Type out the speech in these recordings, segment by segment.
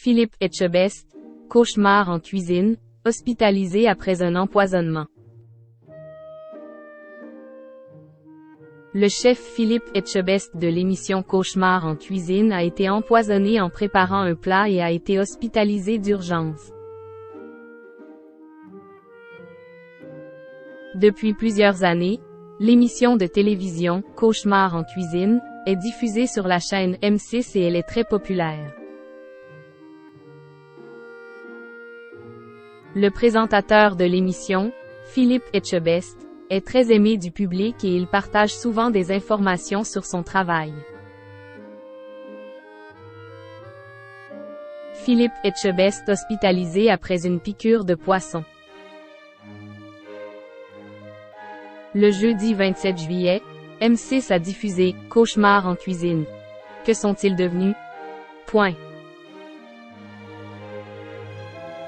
Philippe Etchebest, cauchemar en cuisine, hospitalisé après un empoisonnement. Le chef Philippe Etchebest de l'émission Cauchemar en cuisine a été empoisonné en préparant un plat et a été hospitalisé d'urgence. Depuis plusieurs années, l'émission de télévision Cauchemar en cuisine est diffusée sur la chaîne M6 et elle est très populaire. Le présentateur de l'émission, Philippe Etchebest, est très aimé du public et il partage souvent des informations sur son travail. Philippe Etchebest hospitalisé après une piqûre de poisson. Le jeudi 27 juillet, M6 a diffusé « Cauchemar en cuisine ». Que sont-ils devenus?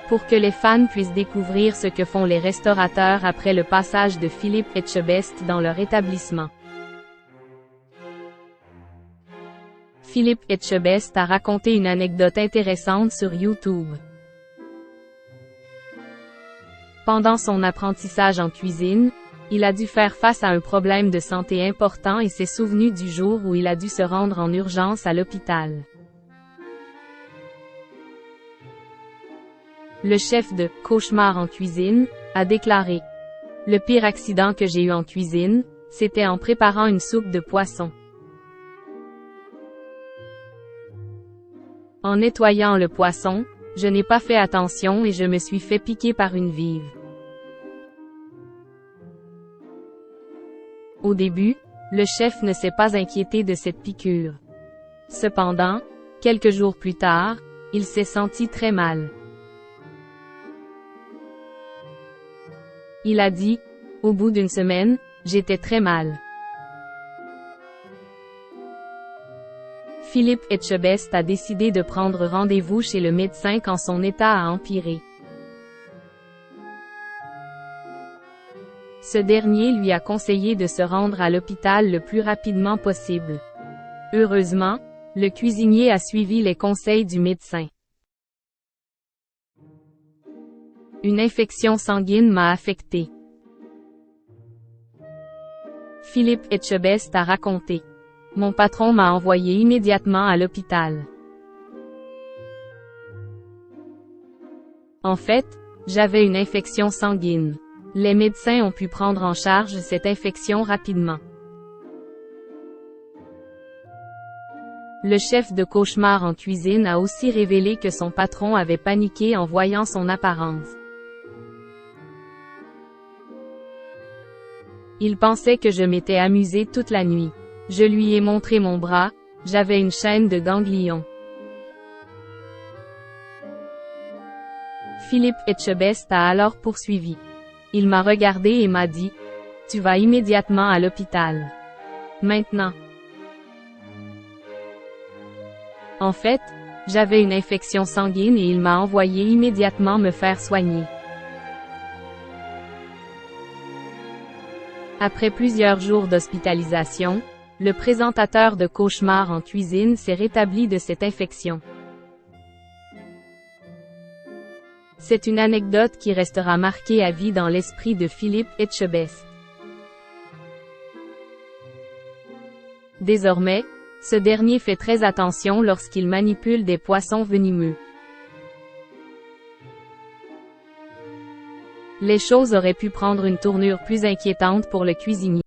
Pour que les fans puissent découvrir ce que font les restaurateurs après le passage de Philippe Etchebest dans leur établissement. Philippe Etchebest a raconté une anecdote intéressante sur YouTube. Pendant son apprentissage en cuisine, il a dû faire face à un problème de santé important et s'est souvenu du jour où il a dû se rendre en urgence à l'hôpital. Le chef de « Cauchemar en cuisine » a déclaré « Le pire accident que j'ai eu en cuisine, c'était en préparant une soupe de poisson. En nettoyant le poisson, je n'ai pas fait attention et je me suis fait piquer par une vive. Au début, le chef ne s'est pas inquiété de cette piqûre. Cependant, quelques jours plus tard, il s'est senti très mal. Il a dit, au bout d'une semaine, j'étais très mal. Philippe Etchebest a décidé de prendre rendez-vous chez le médecin quand son état a empiré. Ce dernier lui a conseillé de se rendre à l'hôpital le plus rapidement possible. Heureusement, le cuisinier a suivi les conseils du médecin. Une infection sanguine m'a affecté. Philippe Etchebest a raconté. Mon patron m'a envoyé immédiatement à l'hôpital. En fait, j'avais une infection sanguine. Les médecins ont pu prendre en charge cette infection rapidement. Le chef de Cauchemar en cuisine a aussi révélé que son patron avait paniqué en voyant son apparence. Il pensait que je m'étais amusé toute la nuit. Je lui ai montré mon bras, j'avais une chaîne de ganglions. Philippe Etchebest a alors poursuivi. Il m'a regardé et m'a dit « Tu vas immédiatement à l'hôpital. Maintenant. » En fait, j'avais une infection sanguine et il m'a envoyé immédiatement me faire soigner. Après plusieurs jours d'hospitalisation, le présentateur de Cauchemar en cuisine s'est rétabli de cette infection. C'est une anecdote qui restera marquée à vie dans l'esprit de Philippe Etchebest. Désormais, ce dernier fait très attention lorsqu'il manipule des poissons venimeux. Les choses auraient pu prendre une tournure plus inquiétante pour le cuisinier.